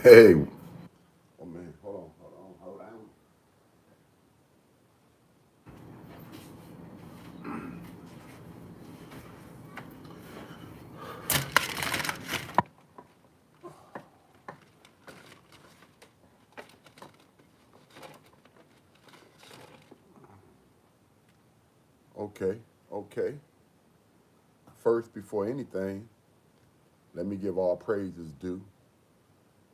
Hey, oh man, hold on. Okay, okay. First, before anything, let me give all praises due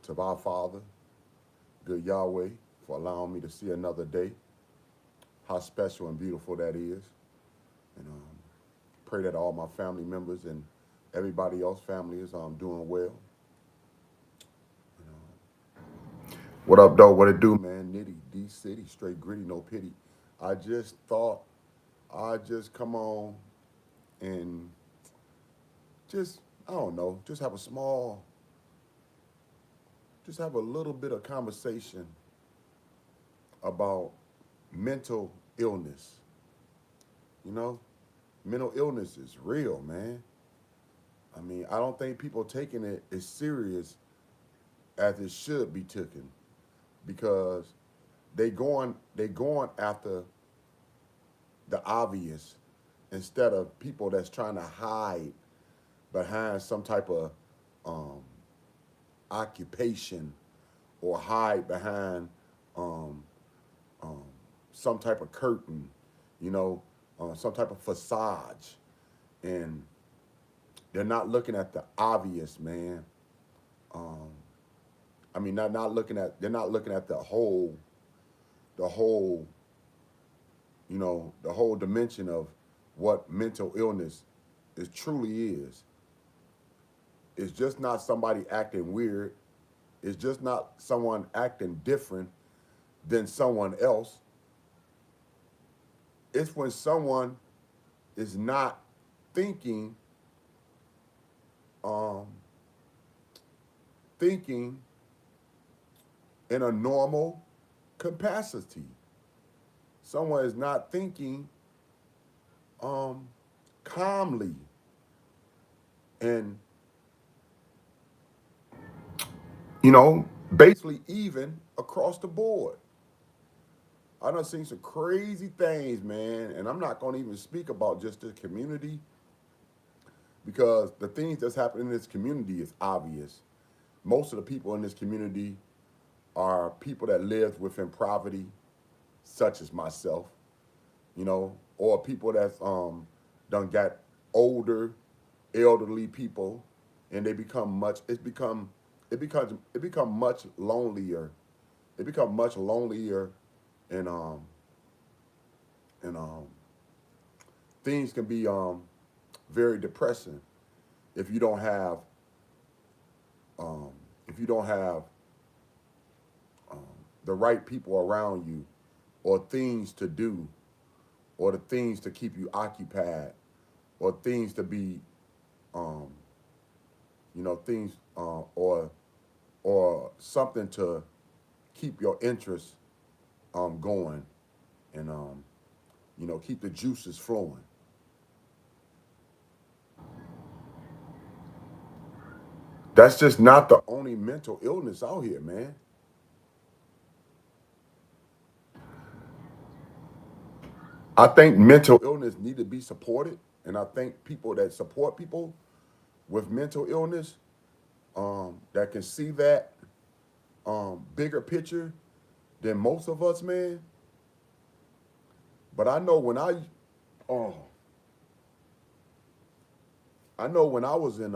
to our Father, good Yahweh, for allowing me to see another day. How special and beautiful that is. And pray that all my family members and everybody else family is doing well. What up, though? What it do, man? Nitty, D City, straight gritty, no pity. I just thought I'd just come on and just, I don't know, just have a little bit of conversation about mental illness. You know, mental illness is real, man. I mean, I don't think people taking it as serious as it should be taken because they going after the obvious instead of people that's trying to hide behind some type of um, occupation or hide behind um, um, some type of curtain, you know, some type of facade, and they're not looking at the obvious, man. Um, I mean, not looking at they're not looking at the whole, the whole dimension of what mental illness is truly is. It's just not somebody acting weird. It's just not someone acting different than someone else. It's when someone is not thinking, um, thinking in a normal capacity. Someone is not thinking um, calmly and, basically even across the board. I done seen some crazy things, man, and I'm not gonna even speak about just the community because the things that's happening in this community is obvious. Most of the people in this community are people that live within poverty, such as myself, or people that's done got older, elderly people, and they become much. It become much lonelier. It become much lonelier, and and things can be very depressing if you don't have um, if you don't have um, the right people around you, or things to do, or the things to keep you occupied, or things to be, um, things, or something to keep your interest going, and keep the juices flowing. That's just not the only mental illness out here, man. I think mental illness need to be supported, and I think people that support people with mental illness, that can see that bigger picture than most of us, man. But oh, I know when I was in,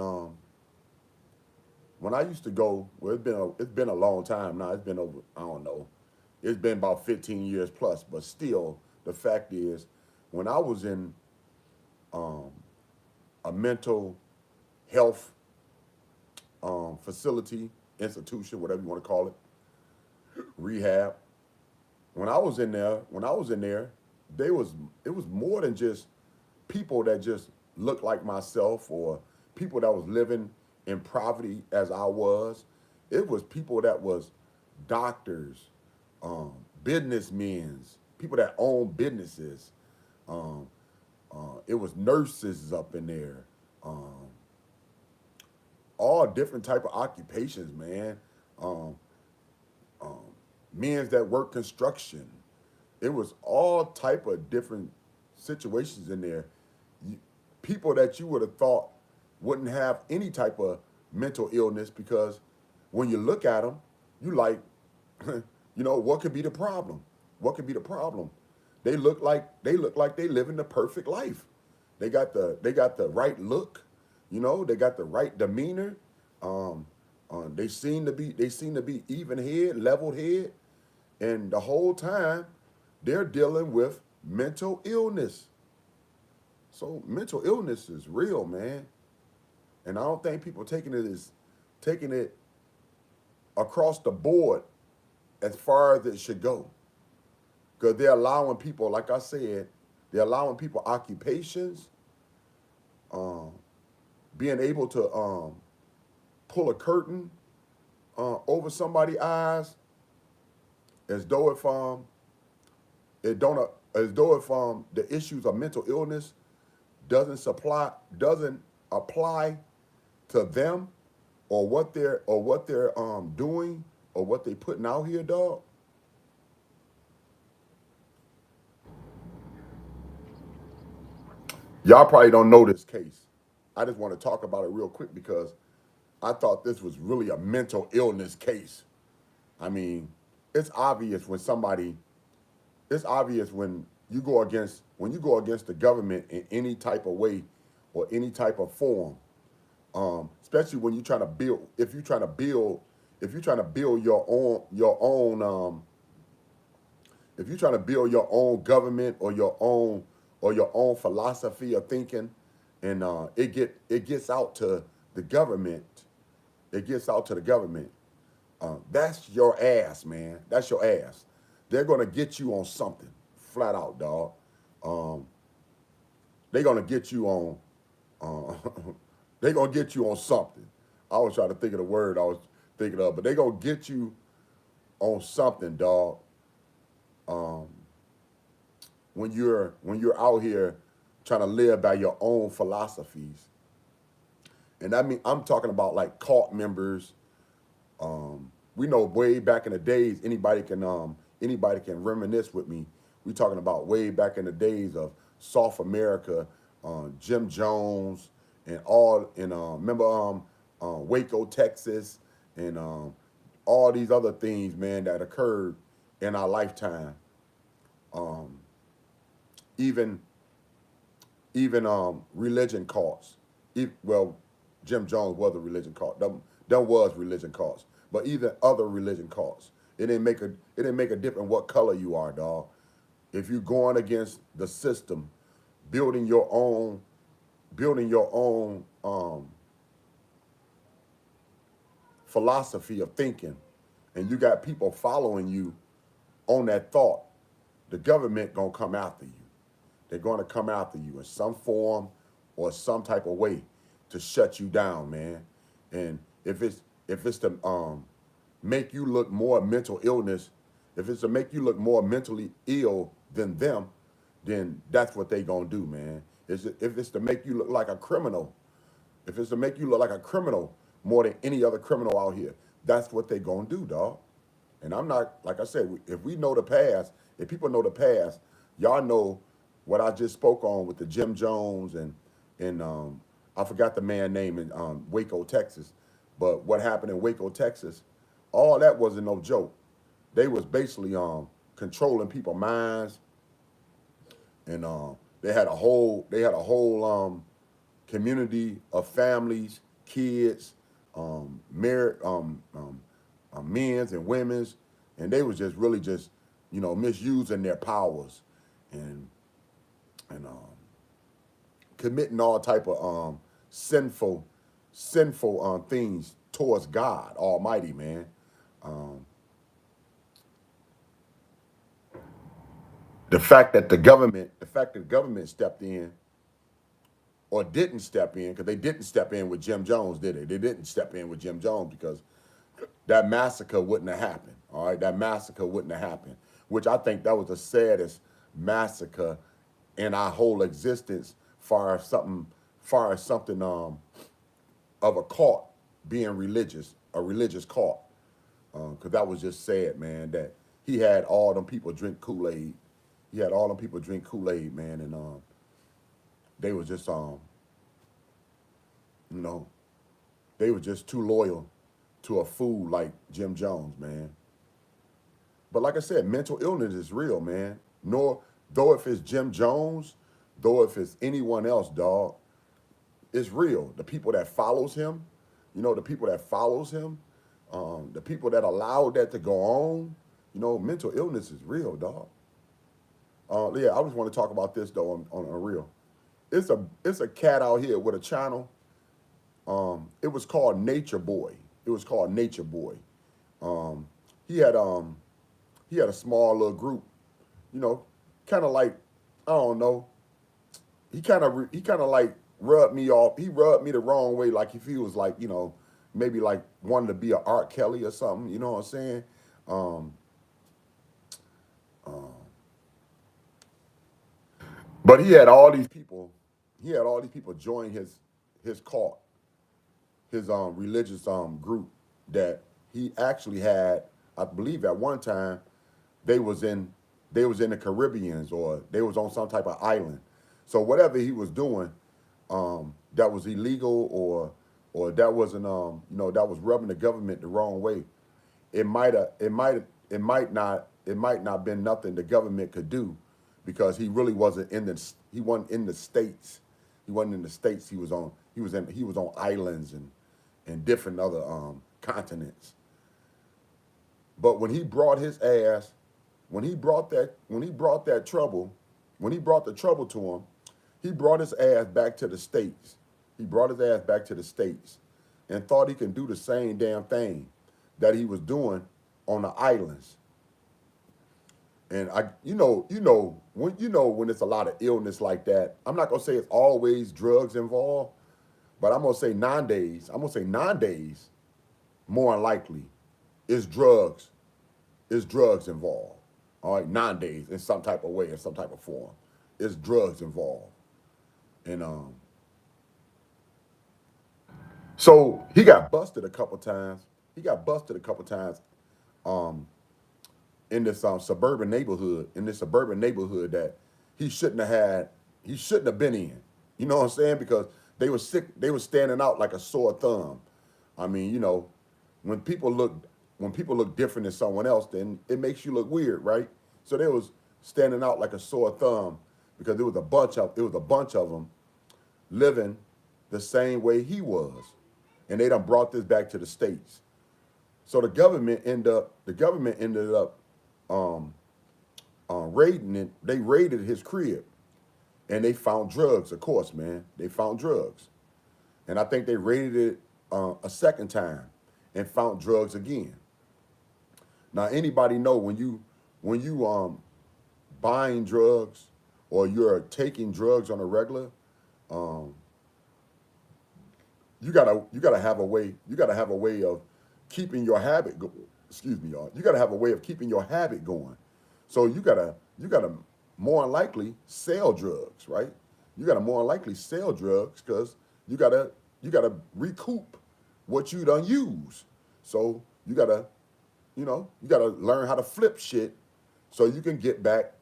when I used to go. Well, it's been a long time now. It's been over. I don't know. It's been about 15 years plus. But still, the fact is, when I was in um, a mental health facility, institution, whatever you want to call it, rehab. When I was in there, they was it was more than just people that just looked like myself, or people that was living in poverty as I was. It was people that was doctors, businessmen, people that own businesses. Um, it was nurses up in there, all different type of occupations, man. um, um, men that work construction. It was all type of different situations in there. You, people that you would have thought wouldn't have any type of mental illness because when you look at them, you like, what could be the problem? What could be the problem? They look like they living the perfect life. They got the right look, they got the right demeanor. Um, they seem to be even head, level head, and the whole time they're dealing with mental illness. So mental illness is real, man, and I don't think people taking it across the board as far as it should go. Because they're allowing people, like I said, they're allowing people occupations, um, being able to pull a curtain over somebody's eyes, as though if it don't as though if the issues of mental illness doesn't apply to them or what they're doing or what they putting out here, dog. Y'all probably don't know this case. I just want to talk about it real quick because I thought this was really a mental illness case. I mean, it's obvious when somebody, it's obvious when you go against the government in any type of way or any type of form, especially when you're trying to build, if you're trying to build if you're trying to build your own government or your own philosophy of thinking, and it gets out to the government, it gets out to the government. That's your ass, man. That's your ass. They're gonna get you on something, flat out, dog. Um, they're gonna get you on. Uh, they're gonna get you on something. I was trying to think of the word I was thinking of, but they're gonna get you on something, dog. Um, when you're out here trying to live by your own philosophies, and I mean I'm talking about like cult members. We know way back in the days, anybody can reminisce with me. We talking about way back in the days of South America, Jim Jones, and all, and remember Waco, Texas, and all these other things, man, that occurred in our lifetime. Um, even even religion cults. Well, Jim Jones was a religion cult. Them was religion cults, but even other religion cults. It didn't make a difference what color you are, dog. If you're going against the system, building your own, building your own philosophy of thinking, and you got people following you on that thought, the government gonna come after you. They're gonna come after you in some form or some type of way to shut you down, man. And if it's to make you look more mental illness, if it's to make you look more mentally ill than them, then that's what they gonna do, man. If it's to make you look like a criminal, if it's to make you look like a criminal more than any other criminal out here, that's what they gonna do, dog. And I'm not, like I said, if we know the past, if people know the past, y'all know what I just spoke on with the Jim Jones and I forgot the man name in Waco, Texas, but what happened in Waco, Texas, all that wasn't no joke. They was basically controlling people's minds, and they had a whole community of families, kids, married men's and women's, and they was just really just misusing their powers and and committing all type of sinful things towards God Almighty, man. Um, the fact that the government stepped in or didn't step in, because they didn't step in with Jim Jones, did they? They didn't step in with Jim Jones because that massacre wouldn't have happened. All right, that massacre wouldn't have happened, which I think that was the saddest massacre in our whole existence, far as something of a cult being religious, a religious cult. Because that was just sad, man, that he had all them people drink Kool-Aid. He had all them people drink Kool-Aid, man, and they was just, you know, they were just too loyal to a fool like Jim Jones, man. But like I said, mental illness is real, man. Nor though if it's Jim Jones, though if it's anyone else, dog, it's real. The people that follows him, the people that follows him, the people that allowed that to go on, mental illness is real, dog. Yeah, I just want to talk about this though on a real. It's a cat out here with a channel. It was called Nature Boy. It was called Nature Boy. Um, he had a small little group, you know, kind of like, I don't know. He kind of like rubbed me off. He rubbed me the wrong way, like if he was like, maybe like wanted to be a Art Kelly or something. You know what I'm saying? Um, um, but he had all these people. He had all these people join his cult, his religious group that he actually had. I believe at one time they was in they was in the Caribbeans or they was on some type of island. So whatever he was doing, that was illegal or that wasn't that was rubbing the government the wrong way. It might not been nothing the government could do because he wasn't in the states. He wasn't in the states. He was on islands and different other continents. But when he brought that trouble, when he brought the trouble to him, he brought his ass back to the States. He brought his ass back to the States and thought he can do the same damn thing that he was doing on the islands. And when it's a lot of illness like that, I'm not gonna say it's always drugs involved, but I'm gonna say nine days more than likely is drugs involved. All right, 9 days in some type of way, in some type of form, is drugs involved. And so he got busted a couple times. He got busted a couple times um, in this suburban neighborhood that he shouldn't have had. He shouldn't have been in. You know what I'm saying? Because they were sick. They were standing out like a sore thumb. I mean, when people look when people look different than someone else, then it makes you look weird, right? So they was standing out like a sore thumb because there was a bunch of them living the same way he was, and they done brought this back to the states. So the government ended up um, raiding it. They raided his crib, and they found drugs. Of course, man, they found drugs, and I think they raided it a second time and found drugs again. Now, anybody know when you buying drugs or you're taking drugs on a regular, um, you gotta have a way. You gotta have a way of keeping your habit. Excuse me, y'all. You gotta have a way of keeping your habit going. So you gotta more than likely sell drugs, right? You gotta more than likely sell drugs because you gotta you gotta recoup what you done use. So you gotta learn how to flip shit so you can get back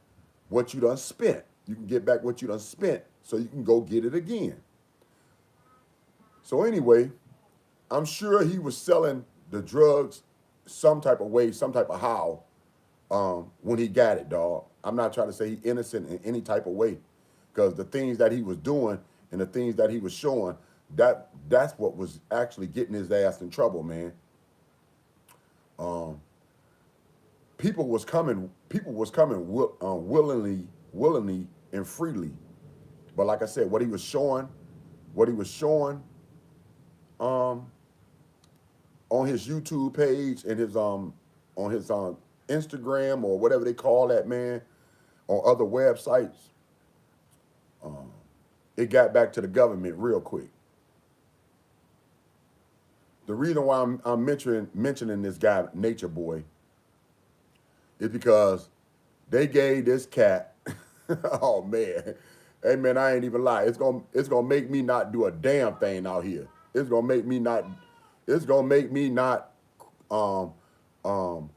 what you done spent. You can get back what you done spent so you can go get it again. So anyway, I'm sure he was selling the drugs some type of way, some type of how, when he got it, dog. I'm not trying to say he innocent in any type of way, because the things that he was doing and the things that he was showing, that's what was actually getting his ass in trouble, man. Um, people was coming willingly and freely, but like I said, what he was showing, um, on his YouTube page and his Instagram or whatever they call that, man, on other websites, um, it got back to the government real quick. The reason why I'm mentioning this guy Nature Boy is because they gave this cat. Oh man, hey man, I ain't even lie. It's gonna make me not do a damn thing out here. It's gonna make me not. It's gonna make me not um um,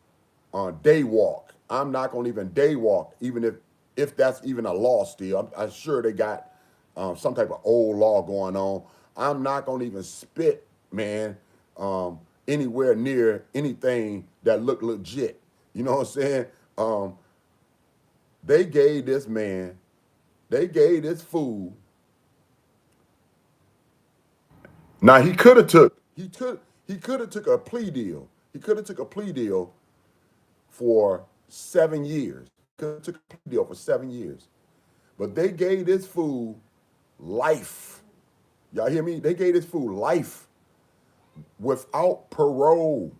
day walk. I'm not gonna even day walk, even if that's even a law still. I'm sure they got some type of old law going on. I'm not gonna even spit, man, anywhere near anything that looked legit. You know what I'm saying? Um, they gave this man, they gave this fool. Now he could have took a plea deal. He could have took a plea deal for 7 years. Could have took a plea deal for 7 years. But they gave this fool life. Y'all hear me? They gave this fool life without parole.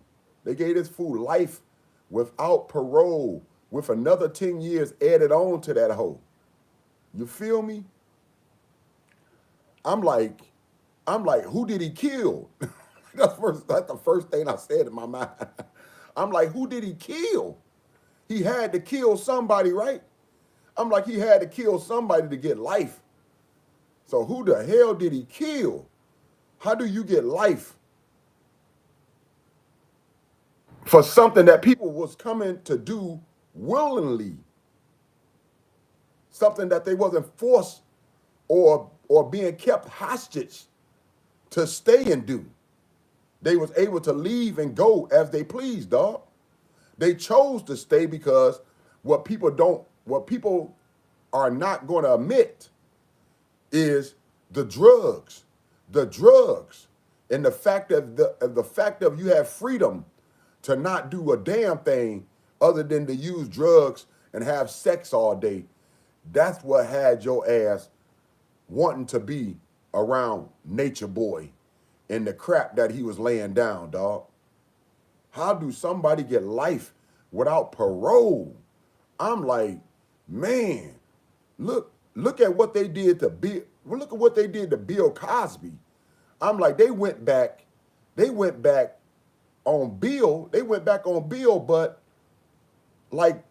They gave this fool life without parole, with another 10 years added on to that hoe. You feel me? I'm like, I'm like, who did he kill? That's the first thing I said in my mind. I'm like, who did he kill? He had to kill somebody, right? I'm like, he had to kill somebody to get life. So who the hell did he kill? How do you get life for something that people was coming to do willingly? Something that they wasn't forced or being kept hostage to stay and do. They was able to leave and go as they pleased, dog. They chose to stay because what people are not going to admit is the drugs, the drugs, and the fact of you have freedom to not do a damn thing other than to use drugs and have sex all day. That's what had your ass wanting to be around Nature Boy and the crap that he was laying down, dog. How do somebody get life without parole? I'm like, man, look at what they did to Bill. Look at what they did to Bill Cosby. I'm like, they went back on Bill. They went back on Bill, but like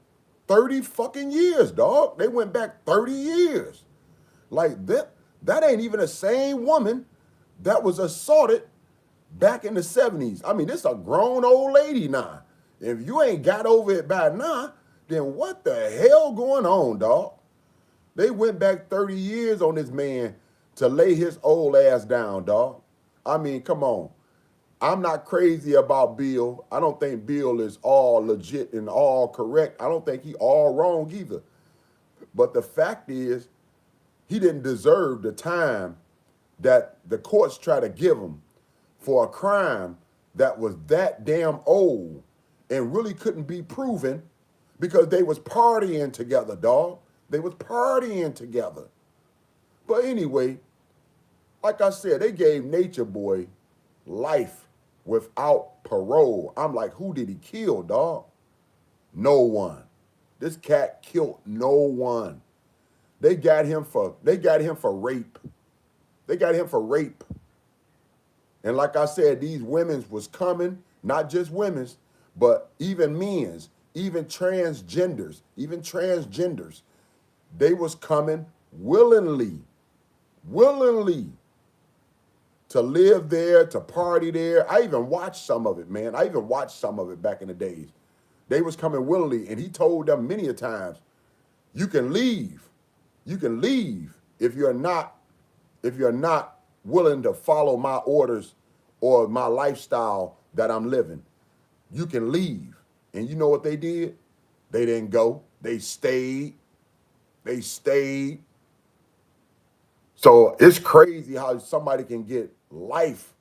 30 fucking years, dog. They went back 30 years. Like that ain't even the same woman that was assaulted back in the 70s. I mean, this a grown old lady now. If you ain't got over it by now, then what the hell going on, dog? They went back 30 years on this man to lay his old ass down, dog. I mean, come on. I'm not crazy about Bill. I don't think Bill is all legit and all correct. I don't think he all wrong either. But the fact is, he didn't deserve the time that the courts try to give him for a crime that was that damn old and really couldn't be proven because they was partying together, dog. They was partying together. But anyway, like I said, they gave Nature Boy life without parole. I'm like, who did he kill, dog? No one. This cat killed no one. They got him for rape. They got him for rape. And like I said, these women's was coming, not just women's, but even men's, even transgenders. They was coming willingly to live there, to party there. I even watched some of it, man. I even watched some of it back in the days. They was coming willingly, and he told them many a times, you can leave. You can leave if you're not willing to follow my orders or my lifestyle that I'm living. You can leave. And you know what they did? They didn't go. They stayed. They stayed. So it's crazy how somebody can get life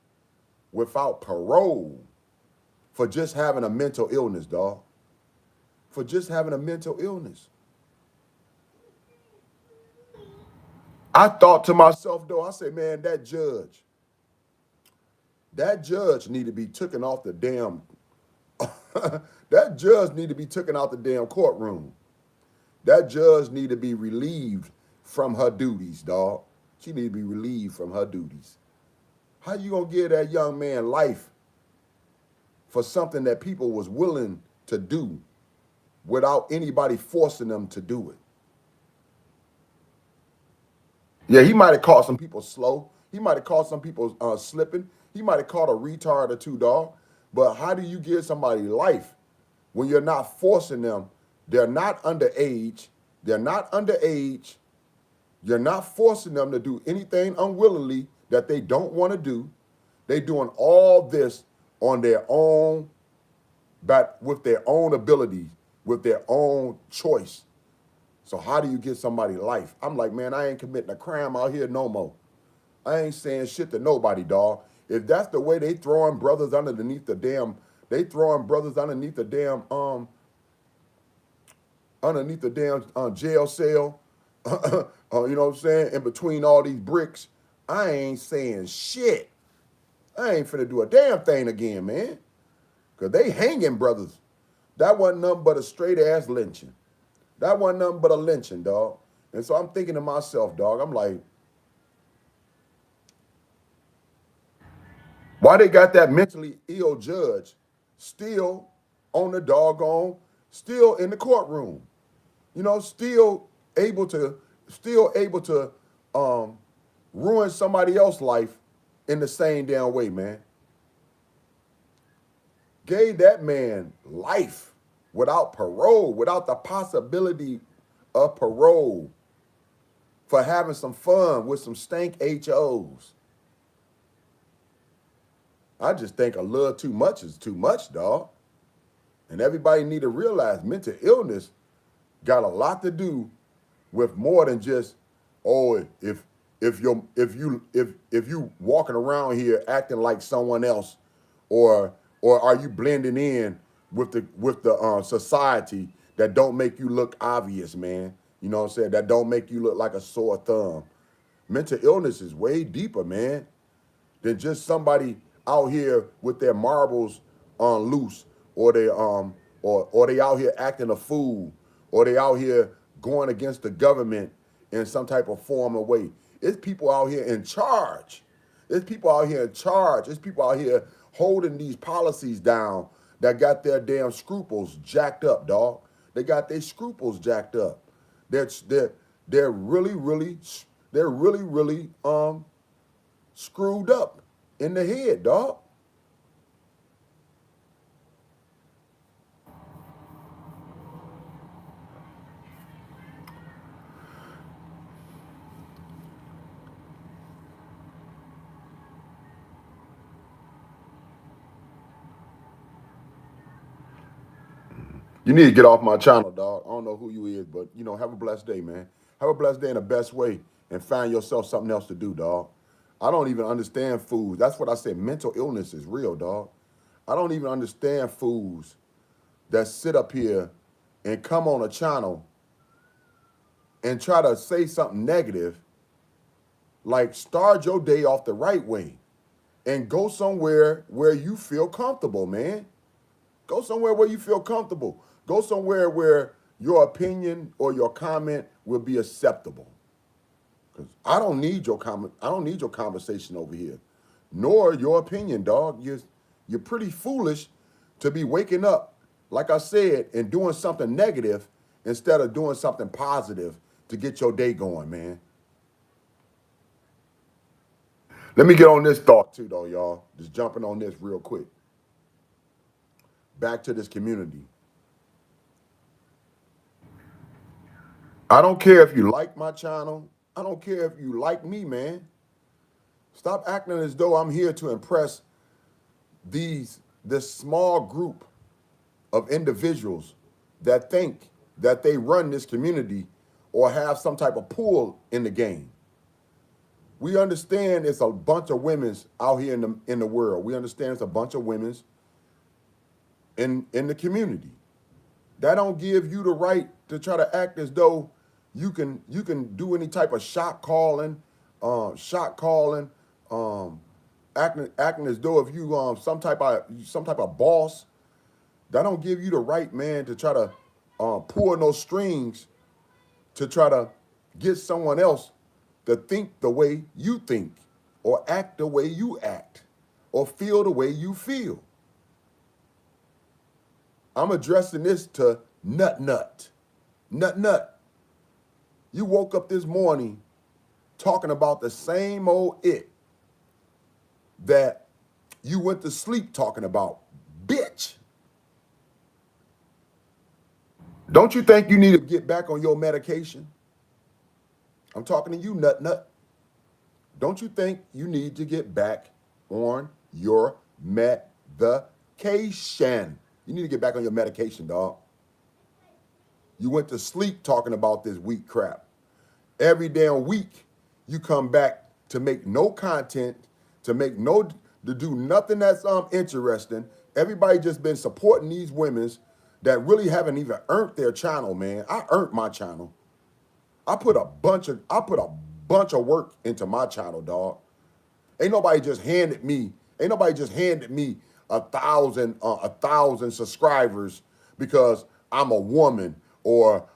without parole for just having a mental illness, dog. For just having a mental illness. I thought to myself, though, I said, man, that judge need to be taken off the damn, that judge need to be taken out the damn courtroom. That judge need to be relieved from her duties, dog. She need to be relieved from her duties. How you gonna give that young man life for something that people was willing to do without anybody forcing them to do it? Yeah, he might have caught some people slow. He might have caught some people slipping. He might have caught a retard or two, dog. But how do you give somebody life when you're not forcing them. They're not underage. They're not underage. You're not forcing them to do anything unwillingly that they don't want to do. They doing all this on their own, but with their own abilities, with their own choice. So how do you get somebody life? I'm like, man, I ain't committing a crime out here no more. I ain't saying shit to nobody, dog. If that's the way they throwing brothers underneath the damn, they throwing brothers underneath the damn jail cell, you know what I'm saying, in between all these bricks, I ain't saying shit. I ain't finna do a damn thing again, man. Because they hanging brothers. That wasn't nothing but a straight ass lynching. That wasn't nothing but a lynching, dog. And so I'm thinking to myself, dog, I'm like, why they got that mentally ill judge still on the doggone, still in the courtroom? You know, still able to ruin somebody else's life in the same damn way, man. Gave that man life without parole, without the possibility of parole, for having some fun with some stank HOs. I just think a little too much is too much, dog. And everybody need to realize mental illness got a lot to do with more than just, oh, if you walking around here acting like someone else, or are you blending in with the society that don't make you look obvious, man? You know what I'm saying? That don't make you look like a sore thumb. Mental illness is way deeper, man, than just somebody out here with their marbles on loose, or they out here acting a fool, or they out here going against the government in some type of form or way. It's people out here in charge. There's people out here in charge. There's people out here holding these policies down that got their damn scruples jacked up, dog. They got their scruples jacked up. They're they're they're really really they're really really screwed up in the head, dog. You need to get off my channel, dog. I don't know who you is, but have a blessed day, man. Have a blessed day in the best way, and find yourself something else to do, dog. I don't even understand fools. That's what I said. Mental illness is real, dog. I don't even understand fools that sit up here and come on a channel and try to say something negative, like start your day off the right way and go somewhere where you feel comfortable, man. Go somewhere where you feel comfortable. Go somewhere where your opinion or your comment will be acceptable. Because I don't need your comment. I don't need your conversation over here, nor your opinion, dog. You're pretty foolish to be waking up, like I said, and doing something negative instead of doing something positive to get your day going, man. Let me get on this thought too, though, y'all. Just jumping on this real quick. Back to this community. I don't care if you like my channel. I don't care if you like me, man. Stop acting as though I'm here to impress this small group of individuals that think that they run this community or have some type of pull in the game. We understand it's a bunch of women's out here in the world. We understand it's a bunch of women's in the community. That don't give you the right to try to act as though you can do any type of shot calling, acting as though if you some type of boss. That don't give you the right, man, to try to pull no strings to try to get someone else to think the way you think, or act the way you act, or feel the way you feel. I'm addressing this to Nut Nut. Nut Nut, you woke up this morning talking about the same old it that you went to sleep talking about. Bitch. Don't you think you need to get back on your medication? I'm talking to you, nut nut. Don't you think you need to get back on your medication? You need to get back on your medication, dog. You went to sleep talking about this weak crap. Every damn week, you come back to make no content, to do nothing that's interesting. Everybody just been supporting these women's that really haven't even earned their channel, man. I earned my channel. I put a bunch of work into my channel, dog. Ain't nobody just handed me, ain't nobody just handed me a thousand subscribers because I'm a woman or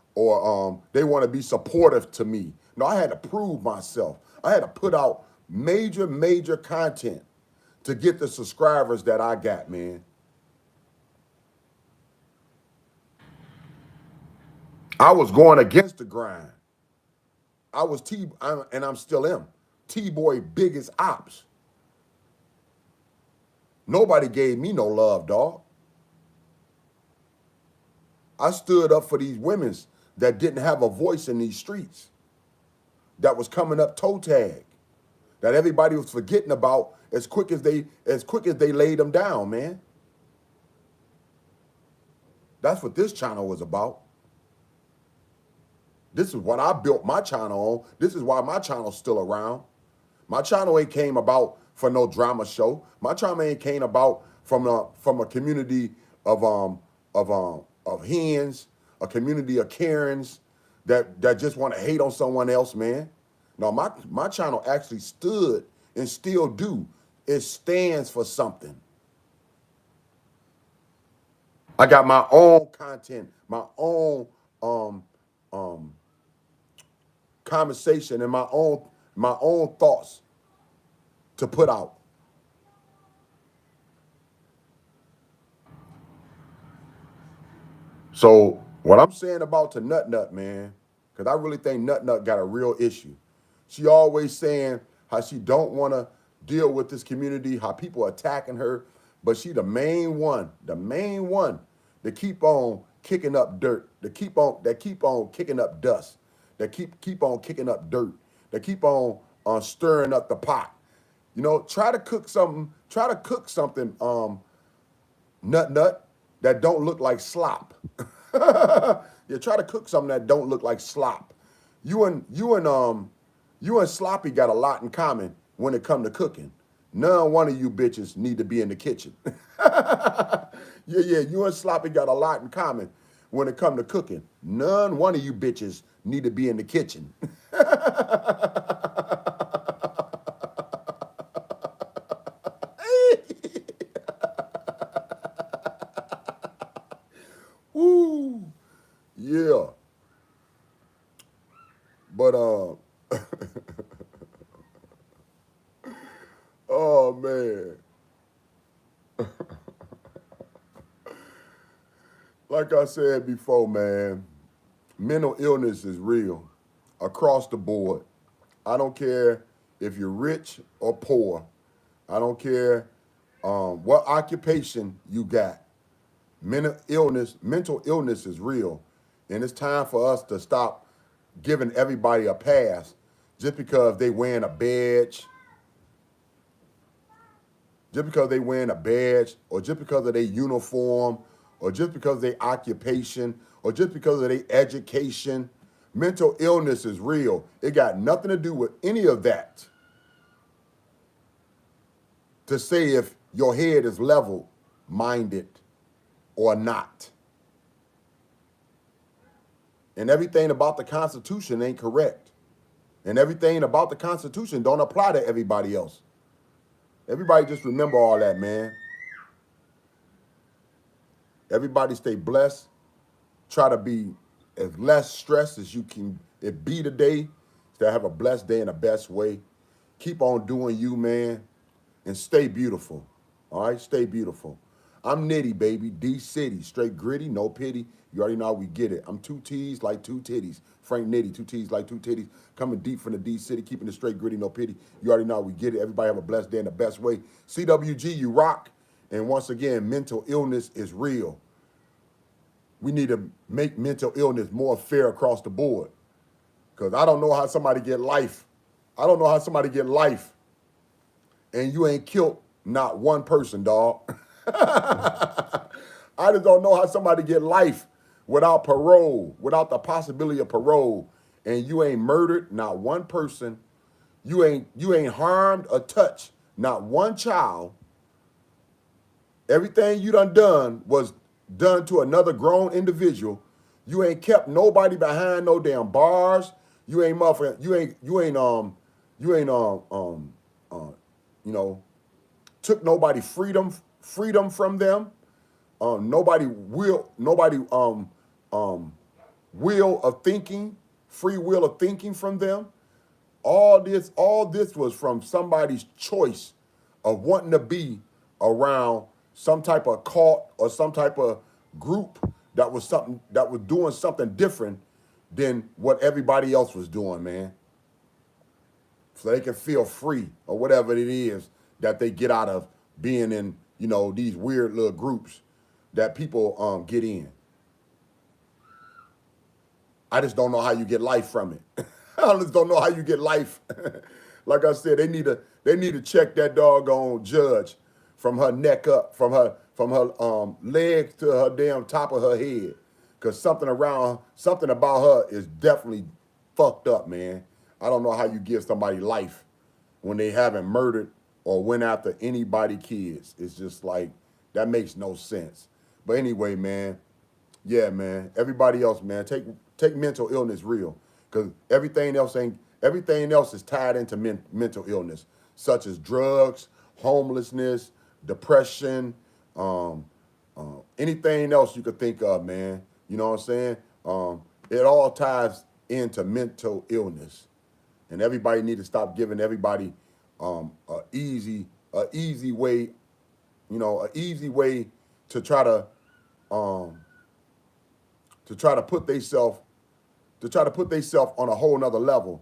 they want to be supportive to me. No, I had to prove myself. I had to put out major content to get the subscribers that I got, man. I was going against the grind. And I'm still am T-Boy biggest ops. Nobody gave me no love, dog. I stood up for these women's that didn't have a voice in these streets, that was coming up toe tag, that everybody was forgetting about as quick as they laid them down, man. That's what this channel was about. This is what I built my channel on. This is why my channel's still around. My channel ain't came about for no drama show. My channel ain't came about from a community of hens, a community of Karens that just want to hate on someone else, man. No, my channel actually stood and still do. It stands for something. I got my own content, my own um um conversation, and my own thoughts to put out. So what I'm saying about to Nut Nut, man, because I really think Nut Nut got a real issue. She always saying how she don't want to deal with this community, how people attacking her, but she the main one that keep on kicking up dirt, that keep on kicking up dust, that keep on kicking up dirt, that keep on stirring up the pot. Try to cook something, Nut Nut, that don't look like slop. Yeah, try to cook something that don't look like slop. You and Sloppy got a lot in common when it come to cooking. None one of you bitches need to be in the kitchen. Yeah, you and Sloppy got a lot in common when it come to cooking. None one of you bitches need to be in the kitchen. Woo! Yeah. But oh man. Like I said before, man, mental illness is real across the board. I don't care if you're rich or poor. I don't care what occupation you got. Mental illness is real, and it's time for us to stop giving everybody a pass just because they wearing a badge, or just because of their uniform, or just because of their occupation, or just because of their education. Mental illness is real. It got nothing to do with any of that to say if your head is level minded or not. And everything about the Constitution ain't correct. And everything about the Constitution don't apply to everybody else. Everybody just remember all that, man. Everybody stay blessed. Try to be as less stressed as you can it be today. To have a blessed day in the best way. Keep on doing you, man. And stay beautiful. All right? Stay beautiful. I'm Nitty, baby. D City. Straight gritty, no pity. You already know how we get it. I'm two T's like two titties. Frank Nitty, two T's like two titties. Coming deep from the D City, keeping it straight gritty, no pity. You already know how we get it. Everybody have a blessed day in the best way. CWG, you rock. And once again, mental illness is real. we need to make mental illness more fair across the board. Because I don't know how somebody get life. I don't know how somebody get life and you ain't killed not one person, dog. I just don't know how somebody get life without parole, without the possibility of parole, and you ain't murdered not one person. You ain't harmed or touched not one child. Everything you done was done to another grown individual. You ain't kept nobody behind no damn bars. You ain't motherfucking. Uh, you know, took nobody freedom from them. Nobody will of thinking, free will of thinking from them. All this was from somebody's choice of wanting to be around some type of cult or some type of group that was doing something different than what everybody else was doing, man. So they can feel free or whatever it is that they get out of being in, these weird little groups that people get in. I just don't know how you get life from it. I just don't know how you get life. Like I said, they need to check that doggone judge from her neck up, from her legs to her damn top of her head, cause something about her is definitely fucked up, man. I don't know how you give somebody life when they haven't murdered or went after anybody kids. It's just like that makes no sense. But anyway, man, yeah, man. Everybody else, man, take mental illness real, because everything else is tied into mental illness, such as drugs, homelessness, depression, anything else you could think of, man. You know what I'm saying? It all ties into mental illness, and everybody need to stop giving everybody a easy way, an easy way to try to put themselves on a whole nother level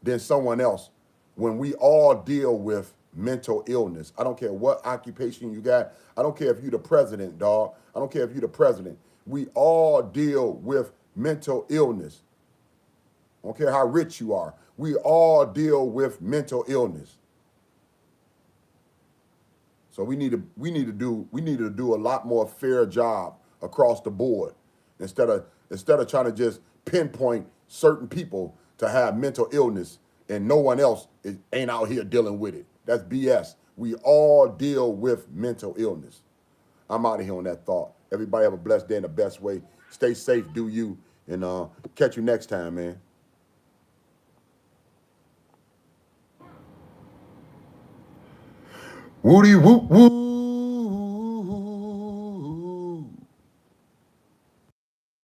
than someone else, when we all deal with mental illness. I don't care what occupation you got. I don't care if you're the president, dog. I don't care if you're the president. We all deal with mental illness. I don't care how rich you are. We all deal with mental illness. So we need to do a lot more fair job across the board, instead of trying to just pinpoint certain people to have mental illness and no one else ain't out here dealing with it. That's BS. We all deal with mental illness. I'm out of here on that thought. Everybody have a blessed day in the best way. Stay safe, do you, and catch you next time, man. Woody whoop whoop.